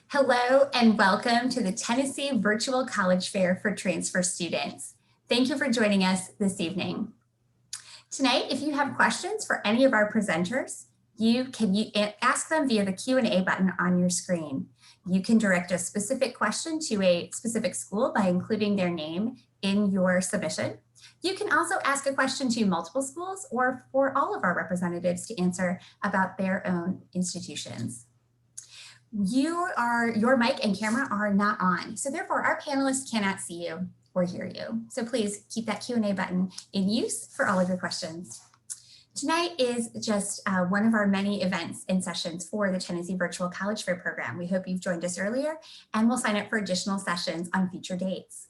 Hello and welcome to the Tennessee Virtual College Fair for Transfer Students. Thank you for joining us this evening. Tonight, if you have questions for any of our presenters, you can ask them via the Q&A button on your screen. You can direct a specific question to a specific school by including their name in your submission. You can also ask a question to multiple schools or for all of our representatives to answer about their own institutions. Your mic and camera are not on, so therefore our panelists cannot see you or hear you. So please keep that Q&A button in use for all of your questions. Tonight is just one of our many events and sessions for the Tennessee Virtual College Fair program. We hope you've joined us earlier and will sign up for additional sessions on future dates.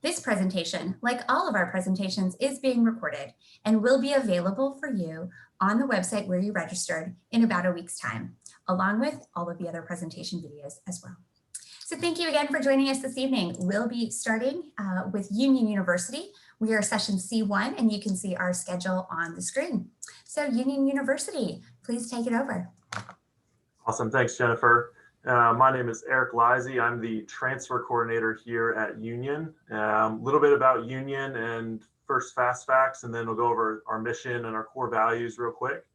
This presentation, like all of our presentations, is being recorded and will be available for you on the website where you registered in about a week's time, along with all of the other presentation videos as well. So thank you again for joining us this evening. We'll be starting with Union University. We are session C1 and you can see our schedule on the screen. So Union University, please take it over. Awesome, thanks Jennifer. My name is Eric Lisey. I'm the transfer coordinator here at Union. A little bit about Union and first fast facts, and then we'll go over our mission and our core values real quick.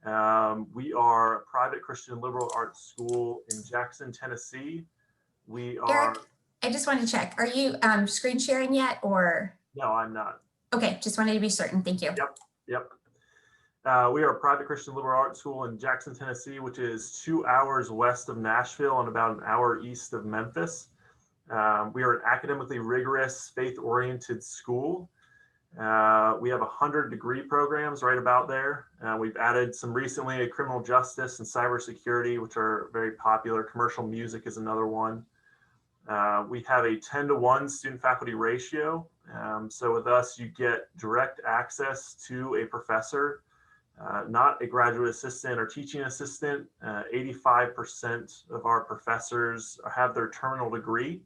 We are a private Christian liberal arts school in Jackson, Tennessee. We are. Eric, I just wanted to check. Are you screen sharing yet or? No, I'm not. Okay, just wanted to be certain. Thank you. Yep. We are a private Christian liberal arts school in Jackson, Tennessee, which is 2 hours west of Nashville and about an hour east of Memphis. We are an academically rigorous, faith-oriented school. We have 100 degree programs right about there. We've added some recently, criminal justice and cybersecurity, which are very popular. Commercial music is another one. We have a 10-to-1 student-faculty ratio. So with us, you get direct access to a professor, not a graduate assistant or teaching assistant. 85% of our professors have their terminal degree.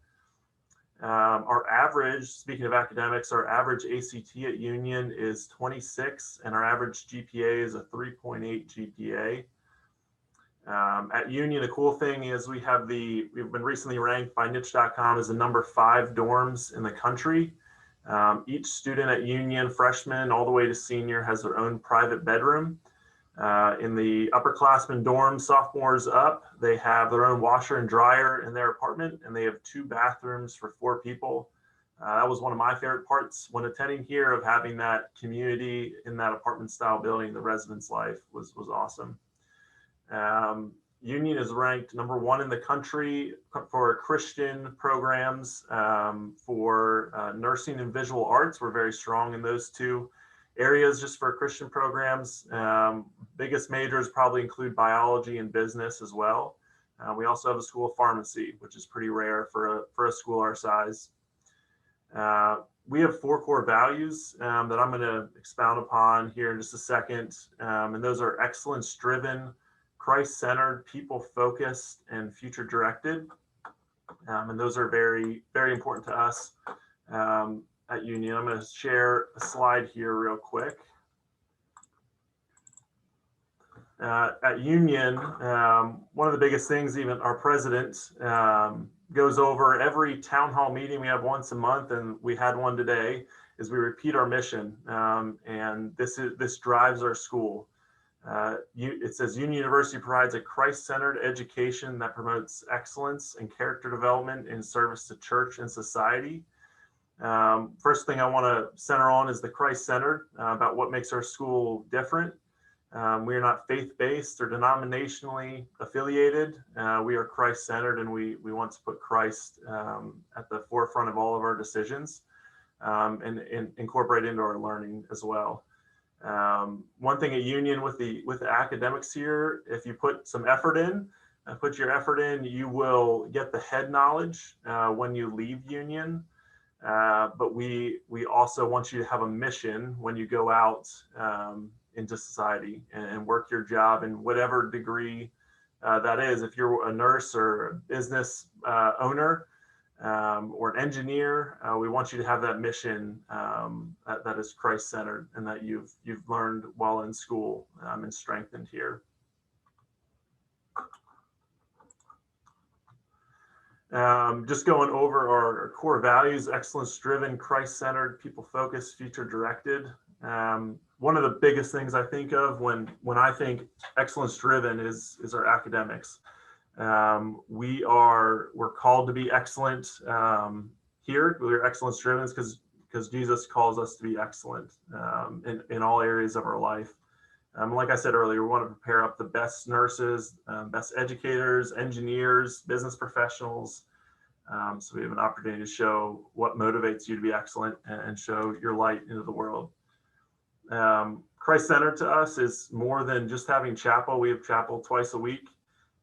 Our average, speaking of academics, our average ACT at Union is 26 and our average GPA is a 3.8 GPA. At Union, the cool thing is we've been recently ranked by niche.com as the #5 dorms in the country. Each student at Union, freshman all the way to senior, has their own private bedroom. In the upperclassmen dorms, sophomores up, they have their own washer and dryer in their apartment, and they have 2 bathrooms for 4 people. That was one of my favorite parts when attending here, of having that community in that apartment style building. The residence life was awesome. Union is ranked #1 in the country for Christian programs. For nursing and visual arts, we're very strong in those 2 areas just for Christian programs. Biggest majors probably include biology and business as well. We also have a school of pharmacy, which is pretty rare for a school our size. We have 4 core values that I'm going to expound upon here in just a second. And those are excellence-driven, Christ-centered, people-focused, and future-directed. And those are very, very important to us at Union. I'm going to share a slide here real quick. At Union, one of the biggest things, even our president goes over every town hall meeting we have once a month, and we had one today, is we repeat our mission. And this drives our school. It says Union University provides a Christ-centered education that promotes excellence and character development in service to church and society. First thing I want to center on is the Christ-centered, about what makes our school different. We are not faith-based or denominationally affiliated. We are Christ-centered, and we want to put Christ at the forefront of all of our decisions, and incorporate into our learning as well. One thing at Union with the academics here, if you put some effort in, put your effort in, you will get the head knowledge when you leave Union. But we also want you to have a mission when you go out into society and work your job in whatever degree that is. If you're a nurse or a business owner or an engineer, we want you to have that mission that is Christ-centered and that you've learned while in school and strengthened here. Just going over our core values: excellence-driven, Christ-centered, people-focused, future-directed. One of the biggest things I think of when I think excellence-driven is our academics. We're called to be excellent here. We're excellence-driven because Jesus calls us to be excellent in all areas of our life. Like I said earlier, we want to prepare up the best nurses, best educators, engineers, business professionals. So we have an opportunity to show what motivates you to be excellent and show your light into the world. Christ-centered to us is more than just having chapel. We have chapel twice a week,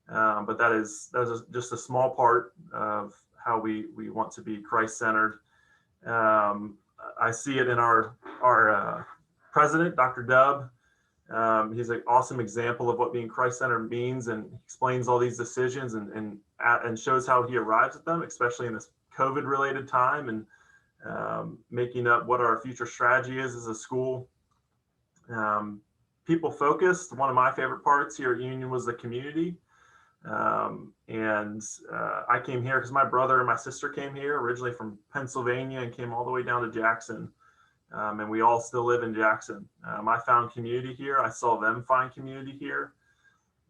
but that is just a small part of how we want to be Christ-centered. I see it in our president, Dr. Dubb. He's an awesome example of what being Christ-centered means, and explains all these decisions and shows how he arrives at them, especially in this COVID-related time, and making up what our future strategy is as a school. People focused. One of my favorite parts here at Union was the community. I came here because my brother and my sister came here originally from Pennsylvania and came all the way down to Jackson. And we all still live in Jackson. I found community here. I saw them find community here.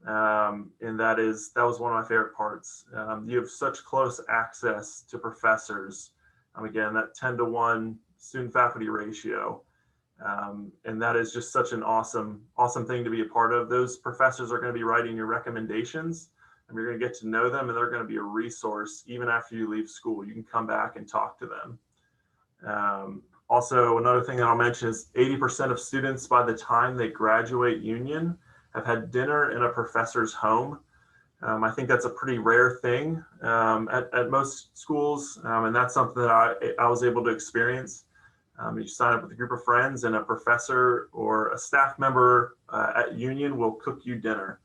And that was one of my favorite parts. You have such close access to professors. Again, that 10-to-1 student faculty ratio. And that is just such an awesome thing to be a part of. Those professors are going to be writing your recommendations, and you're going to get to know them, and they're going to be a resource even after you leave school. You can come back and talk to them. Also, another thing that I'll mention is 80% of students by the time they graduate Union have had dinner in a professor's home. I think that's a pretty rare thing at most schools, and that's something that I was able to experience. You sign up with a group of friends, and a professor or a staff member at Union will cook you dinner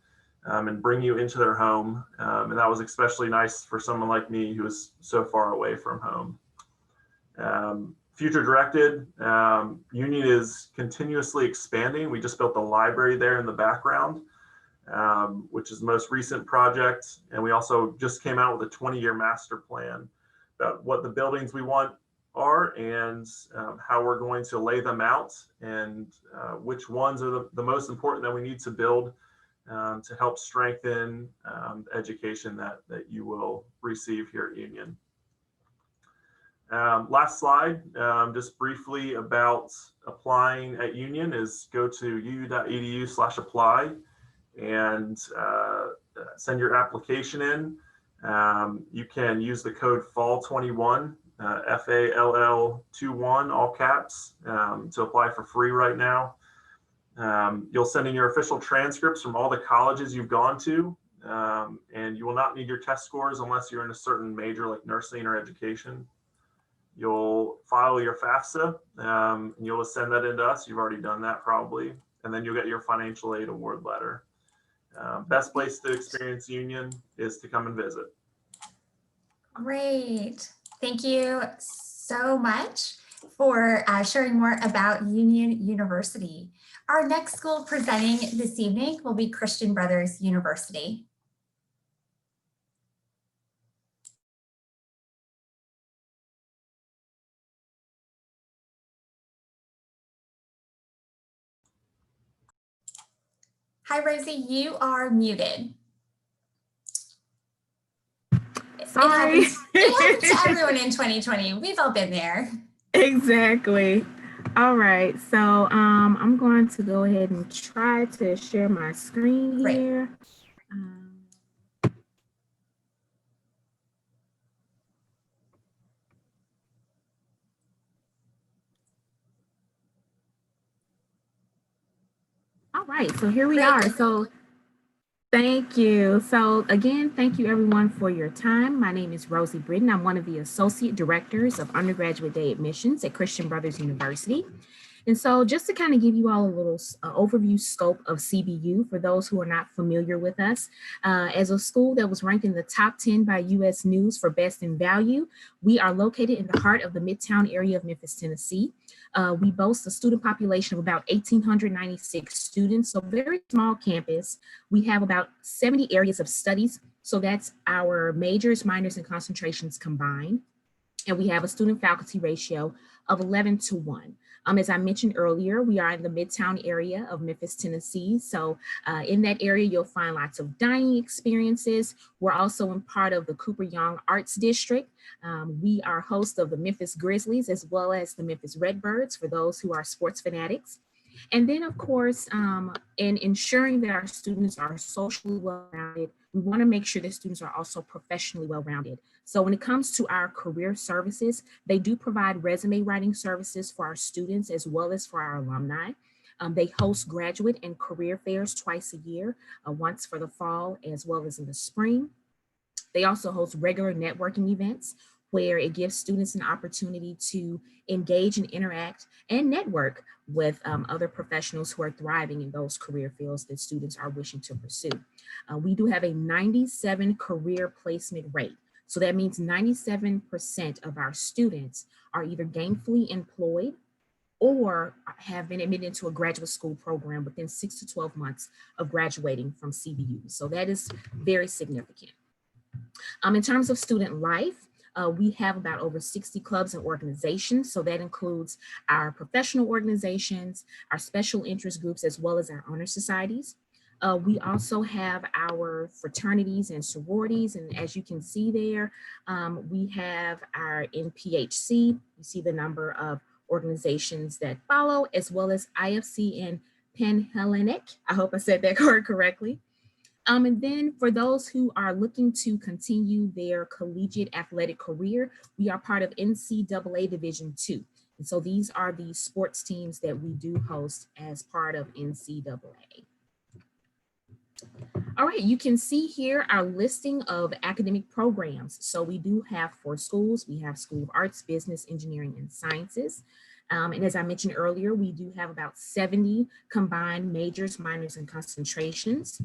and bring you into their home. And that was especially nice for someone like me who is so far away from home. Future directed, Union is continuously expanding. We just built the library there in the background, which is the most recent project. And we also just came out with a 20-year master plan about what the buildings we want are and how we're going to lay them out, and which ones are the most important that we need to build to help strengthen the education that you will receive here at Union. Last slide, just briefly about applying at Union is go to uu.edu/apply and send your application in. You can use the code FALL21, FALL21, all caps, to apply for free right now. You'll send in your official transcripts from all the colleges you've gone to, and you will not need your test scores unless you're in a certain major like nursing or education. You'll file your FAFSA, and you'll send that in to us. You've already done that probably, and then you'll get your financial aid award letter. Best place to experience Union is to come and visit. Great. Thank you so much for sharing more about Union University. Our next school presenting this evening will be Christian Brothers University. Hi, Rosie, you are muted. Sorry. It happens to everyone in 2020. We've all been there. Exactly. All right. So I'm going to go ahead and try to share my screen here. All right. So here we are. So thank you. So again, thank you everyone for your time. My name is Rosie Britton. I'm one of the Associate Directors of Undergraduate Day Admissions at Christian Brothers University. And so just to kind of give you all a little overview scope of CVU for those who are not familiar with us, as a school that was ranked in the top 10 by US News for best in value, we are located in the heart of the Midtown area of Memphis, Tennessee. We boast a student population of about 1,896 students, so very small campus. We have about 70 areas of studies, so that's our majors, minors, and concentrations combined. And we have a student faculty ratio of 11:1. As I mentioned earlier, we are in the Midtown area of Memphis, Tennessee. So in that area, you'll find lots of dining experiences. We're also in part of the Cooper Young Arts District. We are host of the Memphis Grizzlies as well as the Memphis Redbirds for those who are sports fanatics. And then, of course, in ensuring that our students are socially well-rounded, we want to make sure that students are also professionally well-rounded. So when it comes to our career services, they do provide resume writing services for our students as well as for our alumni. They host graduate and career fairs twice a year, once for the fall as well as in the spring. They also host regular networking events where it gives students an opportunity to engage and interact and network with other professionals who are thriving in those career fields that students are wishing to pursue. We do have a 97 career placement rate. So that means 97% of our students are either gainfully employed or have been admitted into a graduate school program within 6 to 12 months of graduating from CVU. So that is very significant. In terms of student life, we have about over 60 clubs and organizations. So that includes our professional organizations, our special interest groups, as well as our honor societies. We also have our fraternities and sororities. And as you can see there, we have our NPHC. You see the number of organizations that follow, as well as IFC and Panhellenic. I hope I said that correctly. And then for those who are looking to continue their collegiate athletic career, we are part of NCAA Division II. And so these are the sports teams that we do host as part of NCAA. All right, you can see here our listing of academic programs. So we do have 4 schools. We have School of Arts, Business, Engineering, and Sciences. And as I mentioned earlier, we do have about 70 combined majors, minors, and concentrations.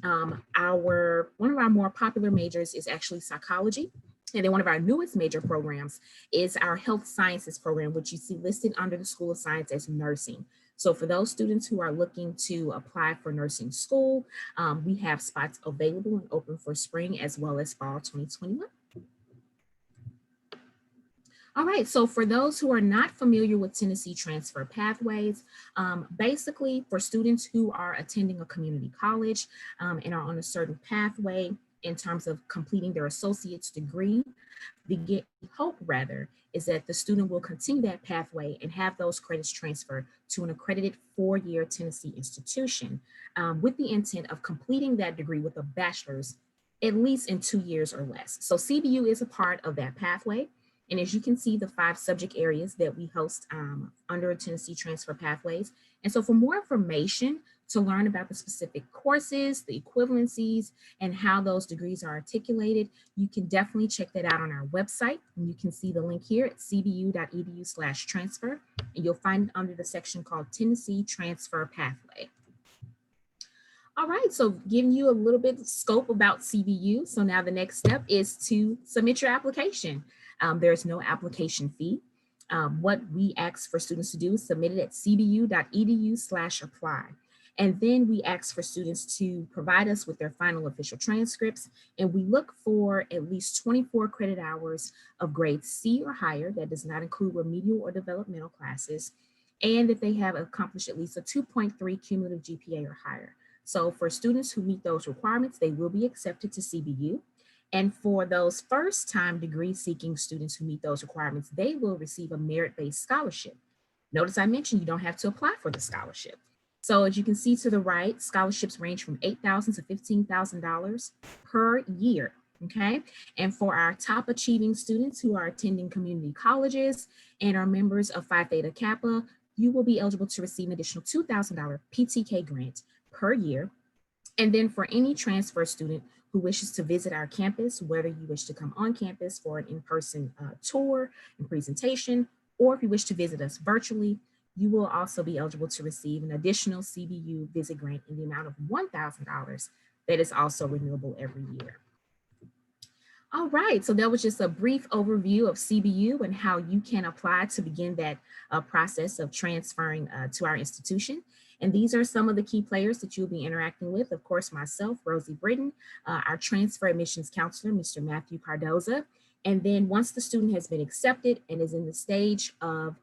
One of our more popular majors is actually psychology. And then one of our newest major programs is our health sciences program, which you see listed under the School of Science as nursing. So for those students who are looking to apply for nursing school, we have spots available and open for spring as well as fall 2021. All right, so for those who are not familiar with Tennessee transfer pathways, basically for students who are attending a community college and are on a certain pathway in terms of completing their associate's degree, the hope rather is that the student will continue that pathway and have those credits transferred to an accredited 4-year Tennessee institution with the intent of completing that degree with a bachelor's at least in 2 years or less. So CVU is a part of that pathway. And as you can see, the 5 subject areas that we host under Tennessee Transfer Pathways. And so for more information to learn about the specific courses, the equivalencies, and how those degrees are articulated, you can definitely check that out on our website. And you can see the link here at cvu.edu/transfer. And you'll find it under the section called Tennessee Transfer Pathway. All right, so giving you a little bit of scope about CVU. So now the next step is to submit your application. There's no application fee. What we ask for students to do is submit it at cvu.edu/apply. And then we ask for students to provide us with their final official transcripts. And we look for at least 24 credit hours of grade C or higher. That does not include remedial or developmental classes. And if they have accomplished at least a 2.3 cumulative GPA or higher. So for students who meet those requirements, they will be accepted to CVU. And for those first-time degree-seeking students who meet those requirements, they will receive a merit-based scholarship. Notice I mentioned you don't have to apply for the scholarship. So as you can see to the right, scholarships range from $8,000 to $15,000 per year, okay? And for our top achieving students who are attending community colleges and are members of Phi Theta Kappa, you will be eligible to receive an additional $2,000 PTK grant per year. And then for any transfer student who wishes to visit our campus, whether you wish to come on campus for an in-person tour and presentation, or if you wish to visit us virtually, you will also be eligible to receive an additional CVU visit grant in the amount of $1,000 that is also renewable every year. All right, so that was just a brief overview of CVU and how you can apply to begin that process of transferring to our institution. And these are some of the key players that you'll be interacting with. Of course, myself, Rosie Britton, our transfer admissions counselor, Mr. Matthew Cardoza. And then once the student has been accepted and is in the stage of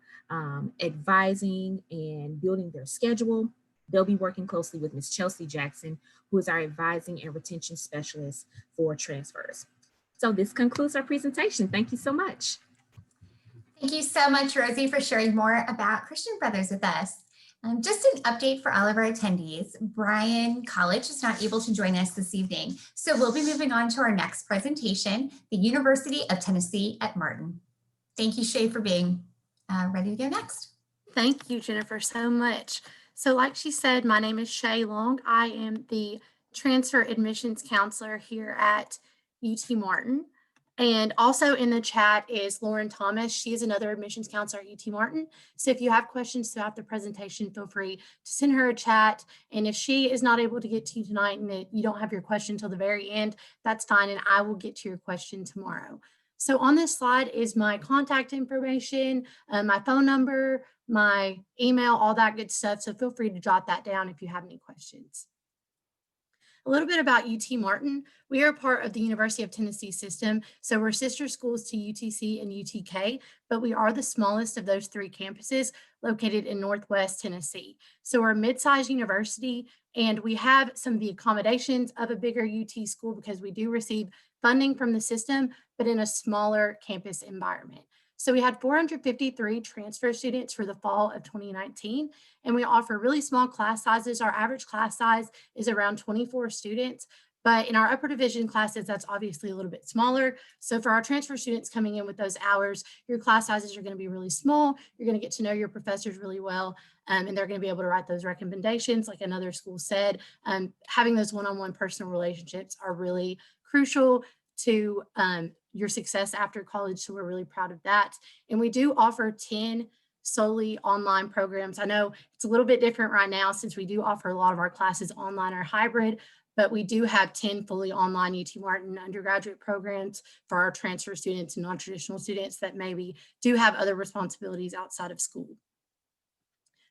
advising and building their schedule, they'll be working closely with Ms. Chelsea Jackson, who is our advising and retention specialist for transfers. So this concludes our presentation. Thank you so much. Thank you so much, Rosie, for sharing more about Christian Brothers with us. Just an update for all of our attendees. Bryan College is not able to join us this evening, so we'll be moving on to our next presentation, the University of Tennessee at Martin. Thank you, Shay, for being ready to go next. Thank you, Jennifer, so much. So like she said, my name is Shay Long. I am the transfer admissions counselor here at UT Martin. And also in the chat is Lauren Thomas. She is another admissions counselor at UT Martin. So if you have questions throughout the presentation, feel free to send her a chat. And if she is not able to get to you tonight and you don't have your question until the very end, that's fine. And I will get to your question tomorrow. So on this slide is my contact information, my phone number, my email, all that good stuff. So feel free to jot that down if you have any questions. A little bit about UT Martin. We are part of the University of Tennessee system. So we're sister schools to UTC and UTK, but we are the smallest of those three campuses located in Northwest Tennessee. So we're a mid-sized university, and we have some of the accommodations of a bigger UT school because we do receive funding from the system, but in a smaller campus environment. So we had 453 transfer students for the fall of 2019, and we offer really small class sizes. Our average class size is around 24 students, but in our upper division classes, that's obviously a little bit smaller. So for our transfer students coming in with those hours, your class sizes are going to be really small. You're going to get to know your professors really well, and they're going to be able to write those recommendations like another school said. Having those one-on-one personal relationships are really crucial to your success after college. So we're really proud of that. And we do offer 10 solely online programs. I know it's a little bit different right now since we do offer a lot of our classes online or hybrid, but we do have 10 fully online UT Martin undergraduate programs for our transfer students and non-traditional students that maybe do have other responsibilities outside of school.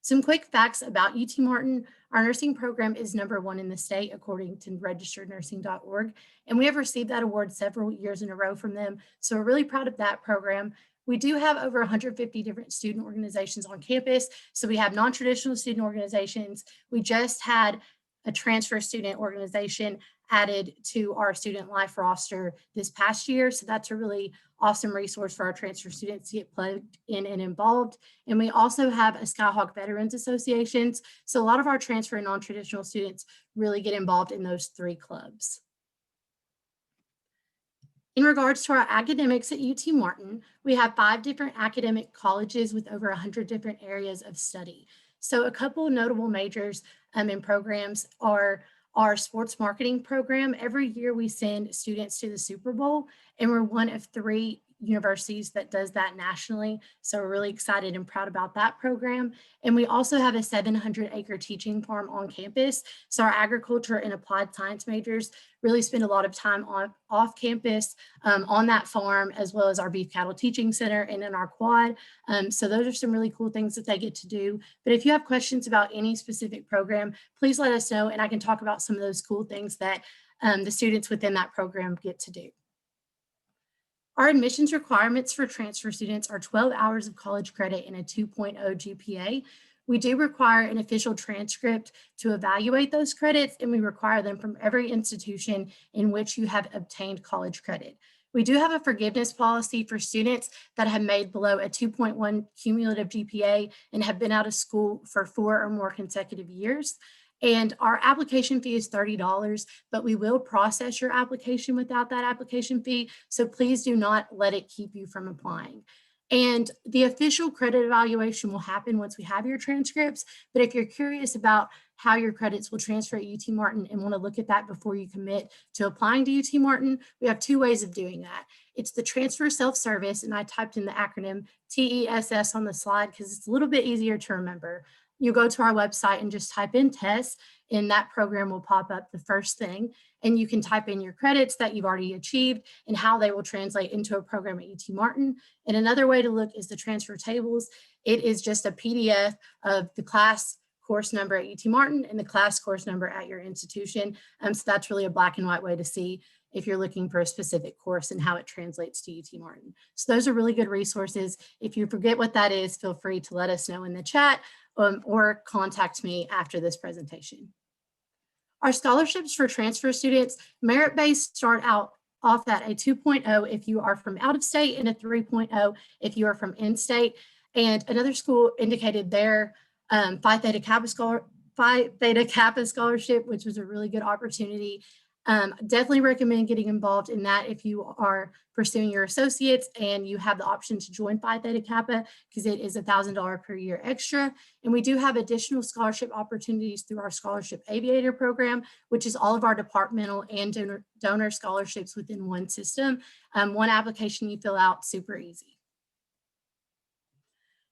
Some quick facts about UT Martin. Our nursing program is #1 in the state, according to registerednursing.org. And we have received that award several years in a row from them. So we're really proud of that program. We do have over 150 different student organizations on campus. So we have non-traditional student organizations. We just had a transfer student organization added to our student life roster this past year. So that's a really awesome resource for our transfer students to get plugged in and involved. And we also have a Skyhawk Veterans Associations. So a lot of our transfer and non-traditional students really get involved in those 3 clubs. In regards to our academics at UT Martin, we have 5 different academic colleges with over 100 different areas of study. So a couple notable majors and programs are our sports marketing program. Every year we send students to the Super Bowl, and we're one of 3 universities that does that nationally. So we're really excited and proud about that program. And we also have a 700-acre teaching farm on campus. So our agriculture and applied science majors really spend a lot of time off campus on that farm, as well as our beef cattle teaching center and in our quad. So those are some really cool things that they get to do. But if you have questions about any specific program, please let us know, and I can talk about some of those cool things that the students within that program get to do. Our admissions requirements for transfer students are 12 hours of college credit and a 2.0 GPA. We do require an official transcript to evaluate those credits, and we require them from every institution in which you have obtained college credit. We do have a forgiveness policy for students that have made below a 2.1 cumulative GPA and have been out of school for 4 or more consecutive years. And our application fee is $30, but we will process your application without that application fee. So please do not let it keep you from applying. And the official credit evaluation will happen once we have your transcripts. But if you're curious about how your credits will transfer at UT Martin and want to look at that before you commit to applying to UT Martin, we have 2 ways of doing that. It's the transfer self-service, and I typed in the acronym TESS on the slide because it's a little bit easier to remember. You go to our website and just type in TESS, and that program will pop up the first thing. And you can type in your credits that you've already achieved and how they will translate into a program at UT Martin. And another way to look is the transfer tables. It is just a PDF of the class course number at UT Martin and the class course number at your institution. So that's really a black and white way to see if you're looking for a specific course and how it translates to UT Martin. So those are really good resources. If you forget what that is, feel free to let us know in the chat or contact me after this presentation. Our scholarships for transfer students, merit-based, start out off at a 2.0 if you are from out of state and a 3.0 if you are from in-state. And another school indicated their Phi Theta Kappa scholarship, which was a really good opportunity. Definitely recommend getting involved in that if you are pursuing your associates and you have the option to join Phi Theta Kappa, because it is $1,000 per year extra. And we do have additional scholarship opportunities through our Scholarship Aviator program, which is all of our departmental and donor scholarships within one system. One application you fill out, super easy.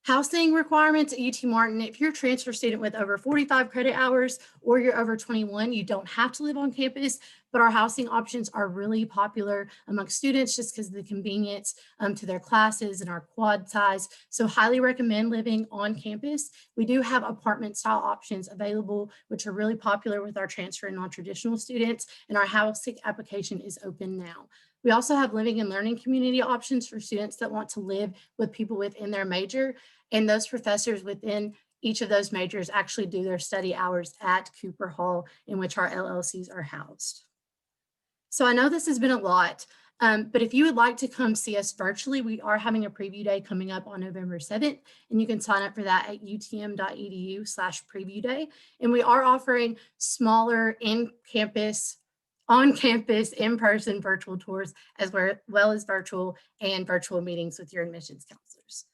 Housing requirements at UT Martin. If you're a transfer student with over 45 credit hours or you're over 21, you don't have to live on campus, but our housing options are really popular amongst students just because of the convenience to their classes and our quad size. So highly recommend living on campus. We do have apartment style options available, which are really popular with our transfer and non-traditional students, and our housing application is open now. We also have living and learning community options for students that want to live with people within their major, and those professors within each of those majors actually do their study hours at Cooper Hall, in which our LLCs are housed. So I know this has been a lot, but if you would like to come see us virtually, we are having a preview day coming up on November 7th, and you can sign up for that at utm.edu/preview day. And we are offering smaller on-campus, in-person virtual tours, as well as virtual and virtual meetings with your admissions counselors.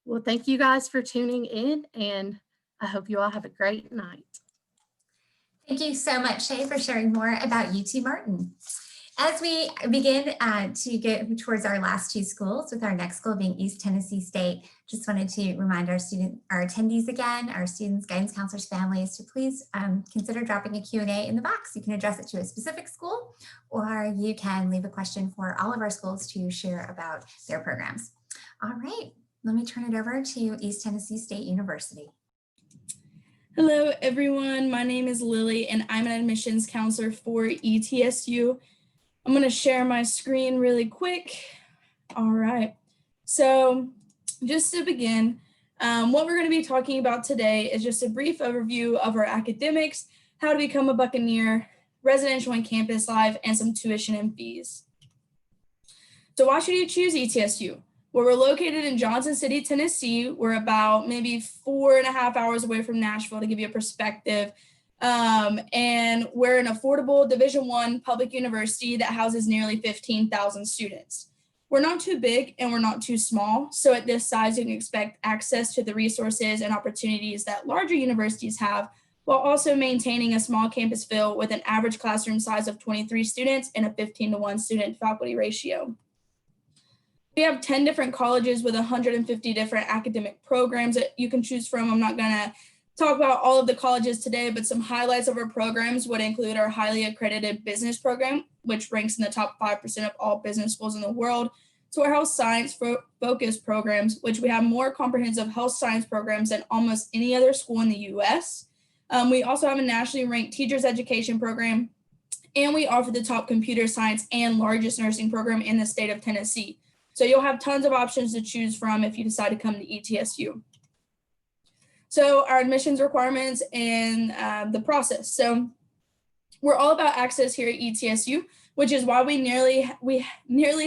Well, thank you guys for tuning in, and I hope you all have a great night. Thank you so much, Shay, for sharing more about UT Martin. As we begin to get towards our last two schools, with our next school being East Tennessee State, just wanted to remind our attendees again, our students, guidance counselors, families, to please consider dropping a Q&A in the box. You can address it to a specific school, or you can leave a question for all of our schools to share about their programs. All right, let me turn it over to East Tennessee State University. Hello, everyone. My name is Lily, and I'm an admissions counselor for ETSU. I'm going to share my screen really quick. All right. So just to begin, what we're going to be talking about today is just a brief overview of our academics, how to become a Buccaneer, residential and campus life, and some tuition and fees. So why should you choose ETSU? Well, we're located in Johnson City, Tennessee. We're about maybe 4.5 hours away from Nashville, to give you a perspective. And we're an affordable Division I public university that houses nearly 15,000 students. We're not too big and we're not too small. So at this size, you can expect access to the resources and opportunities that larger universities have, while also maintaining a small campus feel with an average classroom size of 23 students and a 15-to-1 student faculty ratio. We have 10 different colleges with 150 different academic programs that you can choose from. I'm not going to talk about all of the colleges today, but some highlights of our programs would include our highly accredited business program, which ranks in the top 5% of all business schools in the world, to our health science focused programs, which we have more comprehensive health science programs than almost any other school in the US. We also have a nationally ranked teachers education program, and we offer the top computer science and largest nursing program in the state of Tennessee. So you'll have tons of options to choose from if you decide to come to ETSU. So our admissions requirements and the process. So we're all about access here at ETSU, which is why we nearly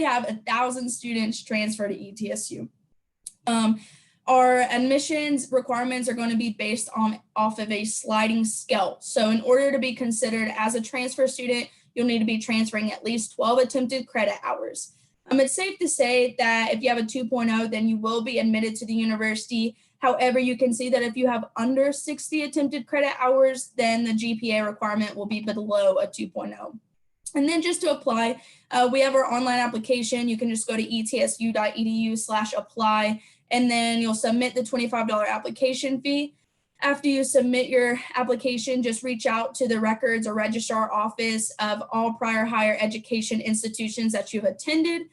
have 1,000 students transfer to ETSU. Our admissions requirements are going to be based off of a sliding scale. So in order to be considered as a transfer student, you'll need to be transferring at least 12 attempted credit hours. It's safe to say that if you have a 2.0, then you will be admitted to the university. However, you can see that if you have under 60 attempted credit hours, then the GPA requirement will be below a 2.0. And then just to apply, we have our online application. You can just go to etsu.edu/apply, and then you'll submit the $25 application fee. After you submit your application, just reach out to the records or registrar office of all prior higher education institutions that you've attended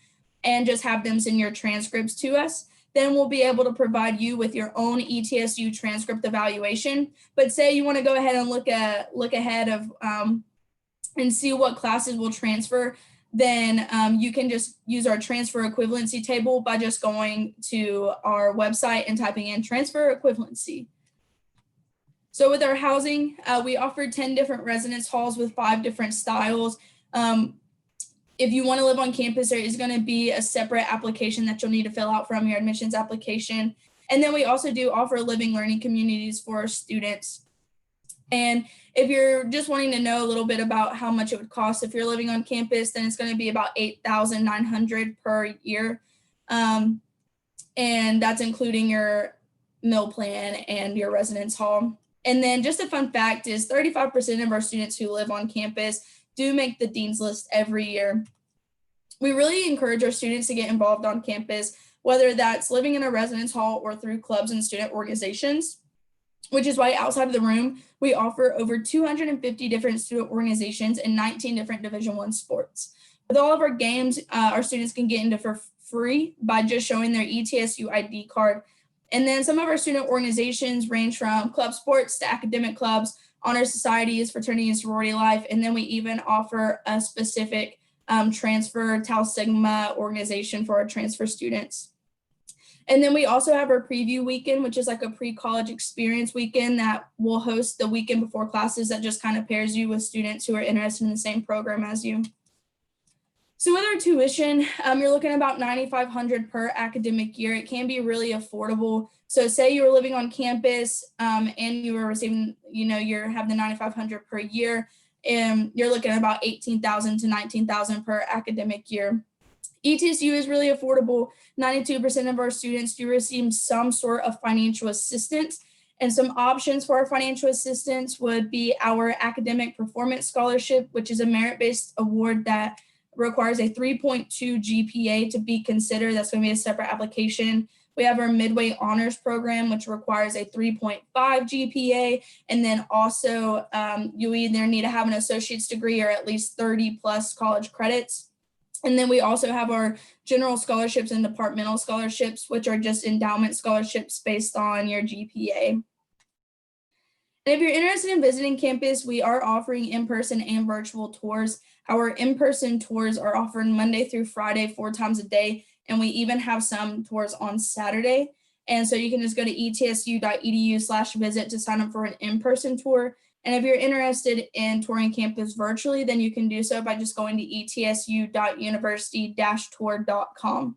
and just have them send your transcripts to us. Then we'll be able to provide you with your own ETSU transcript evaluation. But say you want to go ahead and look ahead of and see what classes will transfer, then you can just use our transfer equivalency table by just going to our website and typing in transfer equivalency. So with our housing, we offer 10 different residence halls with 5 different styles. If you want to live on campus, there is going to be a separate application that you'll need to fill out from your admissions application. And then we also do offer living learning communities for our students. And if you're just wanting to know a little bit about how much it would cost if you're living on campus, then it's going to be about $8,900 per year. And that's including your meal plan and your residence hall. And then just a fun fact is 35% of our students who live on campus do make the Dean's List every year. We really encourage our students to get involved on campus, whether that's living in a residence hall or through clubs and student organizations, which is why outside of the room, we offer over 250 different student organizations and 19 different Division I sports. With all of our games, our students can get into for free by just showing their ETSU ID card. And then some of our student organizations range from club sports to academic clubs, honor societies, fraternity and sorority life. And then we even offer a specific transfer Tau Sigma organization for our transfer students. And then we also have our preview weekend, which is like a pre-college experience weekend that we'll host the weekend before classes that just kind of pairs you with students who are interested in the same program as you. So with our tuition, you're looking at about $9,500 per academic year. It can be really affordable. So say you were living on campus and you were receiving, you have the $9,500 per year, and you're looking at about $18,000 to $19,000 per academic year. ETSU is really affordable. 92% of our students do receive some sort of financial assistance. And some options for our financial assistance would be our Academic Performance Scholarship, which is a merit-based award that requires a 3.2 GPA to be considered. That's going to be a separate application. We have our Midway Honors Program, which requires a 3.5 GPA. And then also you either need to have an associate's degree or at least 30 plus college credits. And then we also have our general scholarships and departmental scholarships, which are just endowment scholarships based on your GPA. And if you're interested in visiting campus, we are offering in-person and virtual tours. Our in-person tours are offered Monday through Friday, 4 times a day, and we even have some tours on Saturday. And so you can just go to etsu.edu/visit to sign up for an in-person tour. And if you're interested in touring campus virtually, then you can do so by just going to etsu.university-tour.com.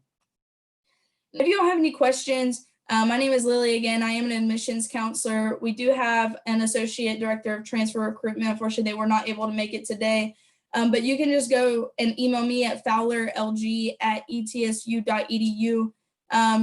If you don't have any questions, my name is Lily again. I am an admissions counselor. We do have an associate director of transfer recruitment. Unfortunately, they were not able to make it today. But you can just go and email me at fowlerlg@etsu.edu.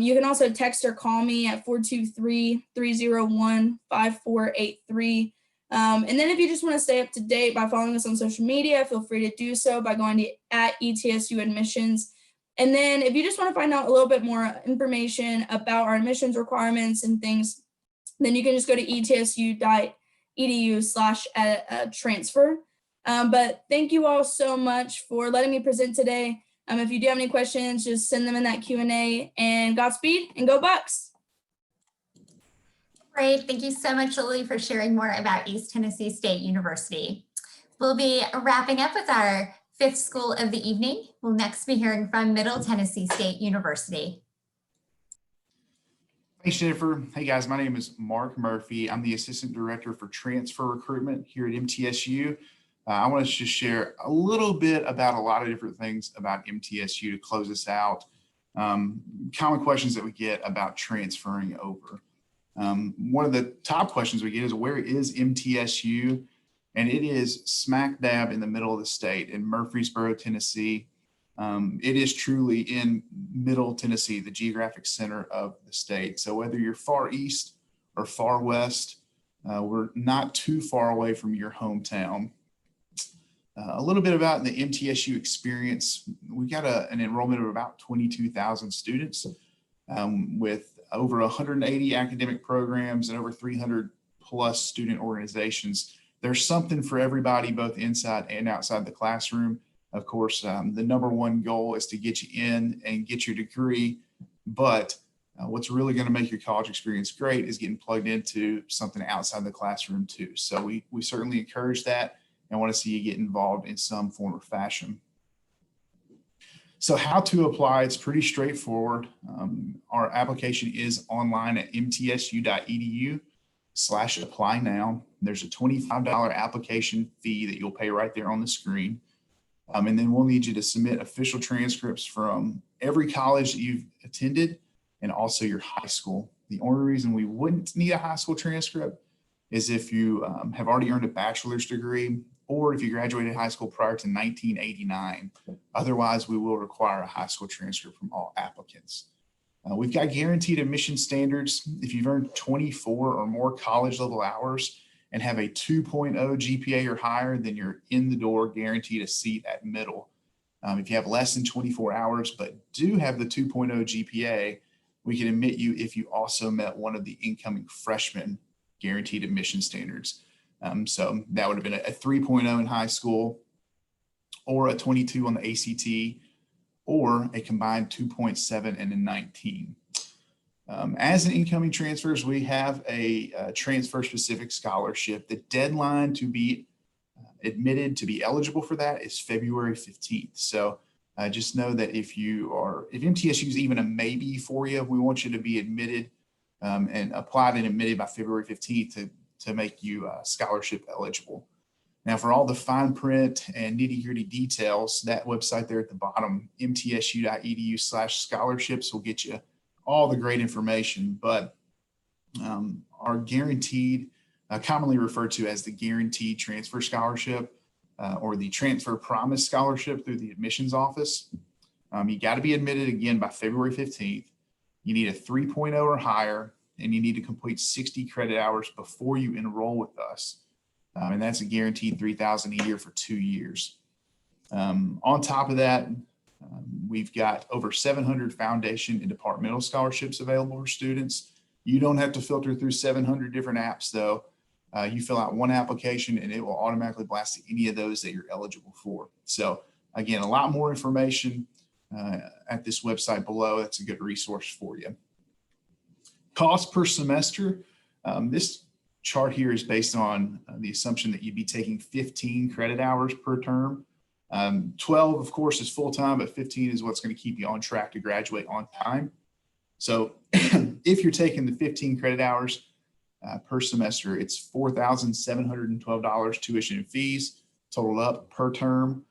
You can also text or call me at 423-301-5483. And then if you just want to stay up to date by following us on social media, feel free to do so by going to @ETSU admissions. And then if you just want to find out a little bit more information about our admissions requirements and things, then you can just go to etsu.edu/transfer. But thank you all so much for letting me present today. If you do have any questions, just send them in that Q&A, and Godspeed and go Bucks. Great. Thank you so much, Lily, for sharing more about East Tennessee State University. We'll be wrapping up with our 5th school of the evening. We'll next be hearing from Middle Tennessee State University. Thanks, Jennifer. Hey guys, my name is Mark Murphy. I'm the Assistant Director for Transfer Recruitment here at MTSU. I want to just share a little bit about a lot of different things about MTSU to close us out. Common questions that we get about transferring over. One of the top questions we get is, where is MTSU? And it is smack dab in the middle of the state in Murfreesboro, Tennessee. It is truly in Middle Tennessee, the geographic center of the state. So whether you're far east or far west, we're not too far away from your hometown. A little bit about the MTSU experience. We got an enrollment of about 22,000 students with over 180 academic programs and over 300 plus student organizations. There's something for everybody, both inside and outside the classroom. Of course, the number one goal is to get you in and get your degree, but what's really going to make your college experience great is getting plugged into something outside the classroom too. So we certainly encourage that and want to see you get involved in some form or fashion. So how to apply, it's pretty straightforward. Our application is online at mtsu.edu/apply now. There's a $25 application fee that you'll pay right there on the screen. And then we'll need you to submit official transcripts from every college that you've attended and also your high school. The only reason we wouldn't need a high school transcript is if you have already earned a bachelor's degree or if you graduated high school prior to 1989. Otherwise, we will require a high school transcript from all applicants. We've got guaranteed admission standards. If you've earned 24 or more college level hours and have a 2.0 GPA or higher, then you're in the door, guaranteed a seat at middle. If you have less than 24 hours, but do have the 2.0 GPA, we can admit you if you also met one of the incoming freshman guaranteed admission standards. So that would have been a 3.0 in high school or a 22 on the ACT or a combined 2.7 and a 19. As an incoming transfers, we have a transfer specific scholarship. The deadline to be admitted to be eligible for that is February 15th. So just know that if MTSU is even a maybe for you, we want you to be admitted and applied and admitted by February 15th to make you scholarship eligible. Now for all the fine print and nitty gritty details, that website there at the bottom, mtsu.edu/scholarships will get you all the great information, but our guaranteed, commonly referred to as the guaranteed transfer scholarship or the transfer promise scholarship through the admissions office. You got to be admitted again by February 15th. You need a 3.0 or higher, and you need to complete 60 credit hours before you enroll with us. And that's a guaranteed $3,000 a year for 2 years. On top of that, we've got over 700 foundation and departmental scholarships available for students. You don't have to filter through 700 different apps though. You fill out one application and it will automatically blast to any of those that you're eligible for. So again, a lot more information at this website below. That's a good resource for you. Cost per semester. This chart here is based on the assumption that you'd be taking 15 credit hours per term. 12, of course, is full-time, but 15 is what's going to keep you on track to graduate on time. So if you're taking the 15 credit hours per semester, it's $4,712 tuition and fees totaled up per term.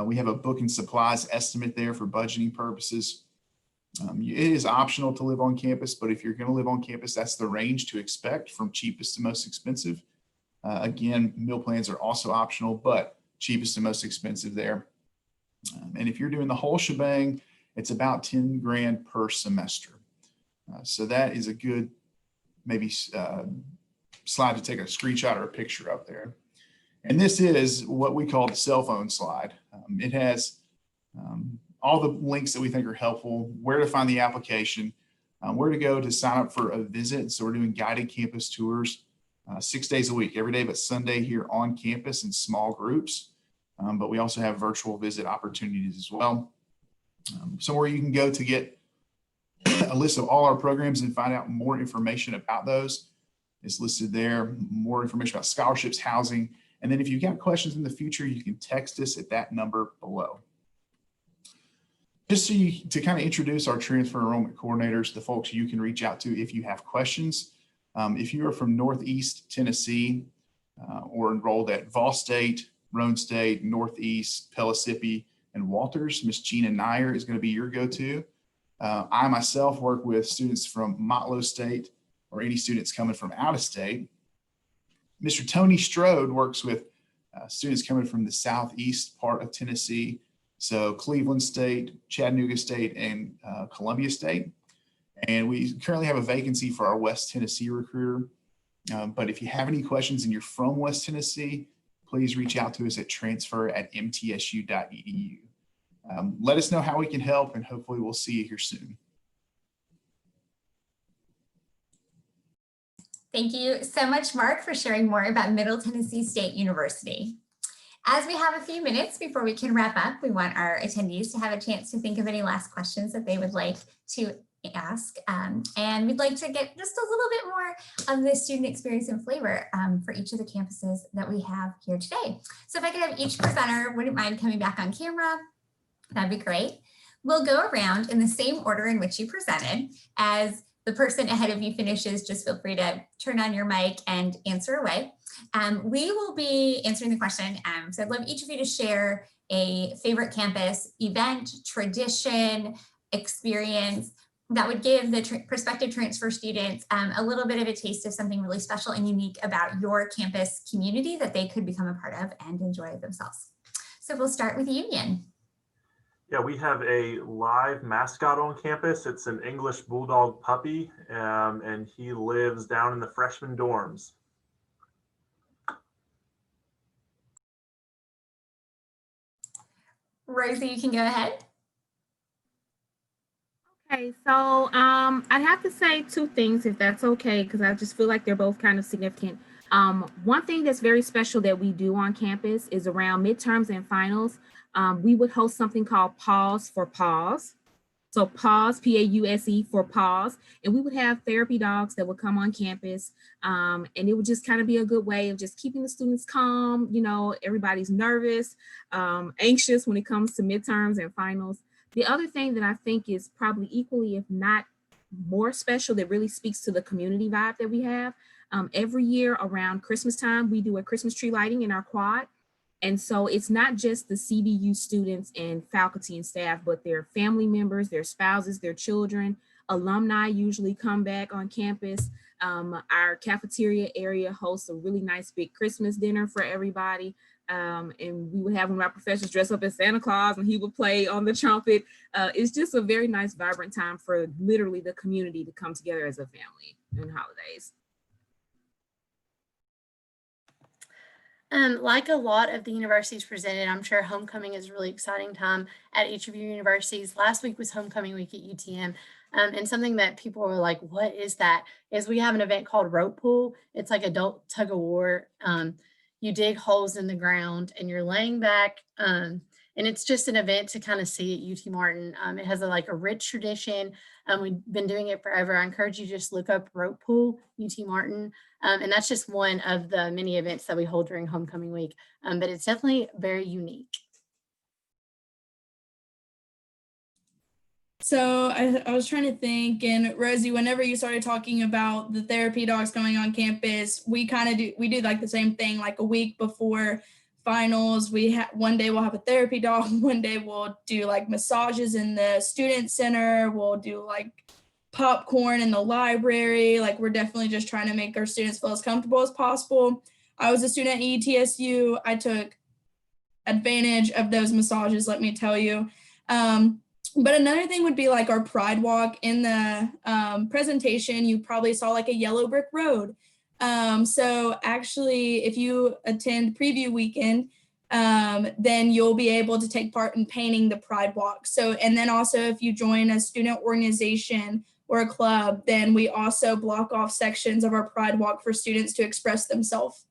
We have a book and supplies estimate there for budgeting purposes. It is optional to live on campus, but if you're going to live on campus, that's the range to expect from cheapest to most expensive. Again, meal plans are also optional, but cheapest and most expensive there. And if you're doing the whole shebang, it's about 10 grand per semester. So that is a good maybe slide to take a screenshot or a picture up there. And this is what we call the cell phone slide. It has all the links that we think are helpful, where to find the application, where to go to sign up for a visit. So we're doing guided campus tours 6 days a week, every day but Sunday here on campus in small groups. But we also have virtual visit opportunities as well. Somewhere you can go to get a list of all our programs and find out more information about those is listed there. More information about scholarships, housing. And then if you've got questions in the future, you can text us at that number below. Just so to kind of introduce our transfer enrollment coordinators, the folks you can reach out to if you have questions. If you are from Northeast Tennessee or enrolled at Vol State, Roane State, Northeast, Pellissippi, and Walters, Miss Gina Nyer is going to be your go-to. I myself work with students from Motlow State or any students coming from out of state. Mr. Tony Strode works with students coming from the southeast part of Tennessee. So Cleveland State, Chattanooga State, and Columbia State. And we currently have a vacancy for our West Tennessee recruiter. But if you have any questions and you're from West Tennessee, please reach out to us at transfer@mtsu.edu. Let us know how we can help, and hopefully we'll see you here soon. Thank you so much, Mark, for sharing more about Middle Tennessee State University. As we have a few minutes before we can wrap up, we want our attendees to have a chance to think of any last questions that they would like to ask. And we'd like to get just a little bit more of the student experience and flavor for each of the campuses that we have here today. So if I could have each presenter, wouldn't mind coming back on camera, that'd be great. We'll go around in the same order in which you presented. As the person ahead of you finishes, just feel free to turn on your mic and answer away. We will be answering the question. So I'd love each of you to share a favorite campus event, tradition, experience that would give the prospective transfer students a little bit of a taste of something really special and unique about your campus community that they could become a part of and enjoy themselves. So we'll start with Union. Yeah, we have a live mascot on campus. It's an English Bulldog puppy, and he lives down in the freshman dorms. Rosie, you can go ahead. Okay, so I'd have to say two things if that's okay, because I just feel like they're both kind of significant. One thing that's very special that we do on campus is around midterms and finals. We would host something called Pause for Pause. So Pause, P-A-U-S-E, for pause. And we would have therapy dogs that would come on campus. And it would just kind of be a good way of just keeping the students calm. You know, everybody's nervous, anxious when it comes to midterms and finals. The other thing that I think is probably equally, if not more special, that really speaks to the community vibe that we have. Every year around Christmas time, we do a Christmas tree lighting in our quad. And so it's not just the CVU students and faculty and staff, but their family members, their spouses, their children. Alumni usually come back on campus. Our cafeteria area hosts a really nice big Christmas dinner for everybody. And we would have one of our professors dress up as Santa Claus and he would play on the trumpet. It's just a very nice, vibrant time for literally the community to come together as a family in holidays. Like a lot of the universities presented, I'm sure homecoming is a really exciting time at each of your universities. Last week was homecoming week at UTM. And something that people were like, what is that? Is we have an event called rope pool. It's like adult tug of war. You dig holes in the ground and you're laying back. And it's just an event to kind of see at UT Martin. It has a rich tradition. We've been doing it forever. I encourage you to just look up rope pool, UT Martin. And that's just one of the many events that we hold during homecoming week. But it's definitely very unique. So I was trying to think, and Rosie, whenever you started talking about the therapy dogs going on campus, we do like the same thing, like a week before finals. One day we'll have a therapy dog, one day we'll do like massages in the student center, we'll do like popcorn in the library. Like we're definitely just trying to make our students feel as comfortable as possible. I was a student at ETSU. I took advantage of those massages, let me tell you. But another thing would be like our Pride Walk. In the presentation, you probably saw like a yellow brick road. So actually, if you attend preview weekend, then you'll be able to take part in painting the Pride Walk. So, and then also if you join a student organization or a club, then we also block off sections of our Pride Walk for students to express themselves.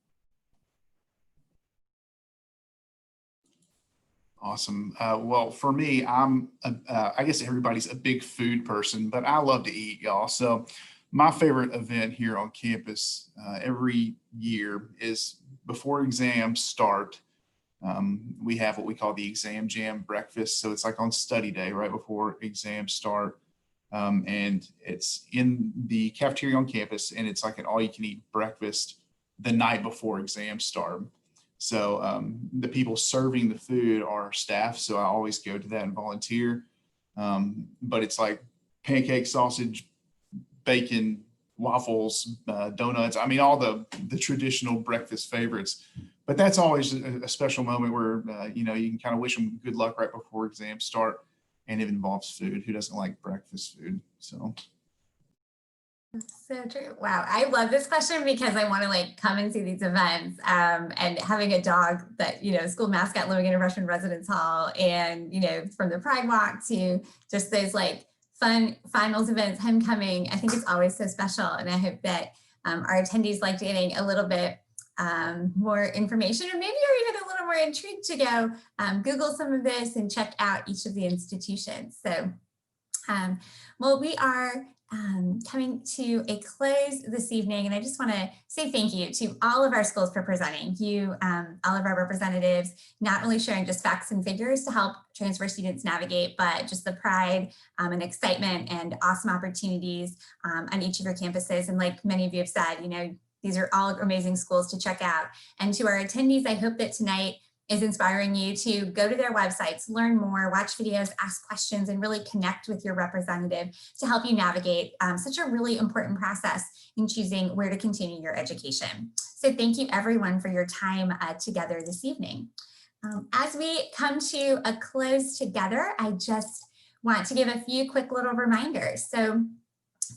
Awesome. Well, for me, I guess everybody's a big food person, but I love to eat, y'all. So my favorite event here on campus every year is before exams start. We have what we call the exam jam breakfast. So it's like on study day, right before exams start. And it's in the cafeteria on campus, and it's like an all-you-can-eat breakfast the night before exams start. So the people serving the food are staff, so I always go to that and volunteer. But it's like pancake, sausage, bacon, waffles, donuts. I mean, all the traditional breakfast favorites. But that's always a special moment where you can kind of wish them good luck right before exams start, and it involves food. Who doesn't like breakfast food? So. So true. Wow. I love this question because I want to like come and see these events, and having a dog that, school mascot living in a freshman residence hall, and, from the Pride Walk to just those like fun finals events, homecoming. I think it's always so special. And I hope that our attendees like getting a little bit more information, or maybe you're even a little more intrigued to go Google some of this and check out each of the institutions. So, well, we are coming to a close this evening, and I just want to say thank you to all of our schools for presenting. You, all of our representatives, not only sharing just facts and figures to help transfer students navigate, but just the pride and excitement and awesome opportunities on each of your campuses. And like many of you have said, these are all amazing schools to check out. And to our attendees, I hope that tonight is inspiring you to go to their websites, learn more, watch videos, ask questions, and really connect with your representative to help you navigate such a really important process in choosing where to continue your education. So thank you everyone for your time together this evening. As we come to a close together, I just want to give a few quick little reminders. So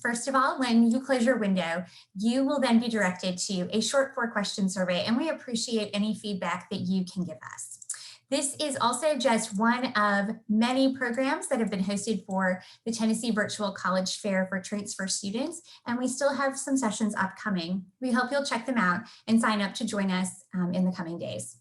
first of all, when you close your window, you will then be directed to a short 4-question survey, and we appreciate any feedback that you can give us. This is also just one of many programs that have been hosted for the Tennessee Virtual College Fair for transfer students, and we still have some sessions upcoming. We hope you'll check them out and sign up to join us in the coming days.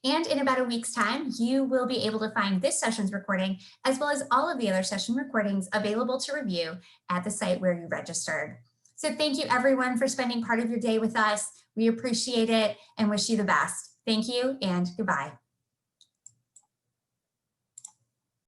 And in about a week's time, you will be able to find this session's recording, as well as all of the other session recordings available to review at the site where you registered. So thank you everyone for spending part of your day with us. We appreciate it and wish you the best. Thank you and goodbye.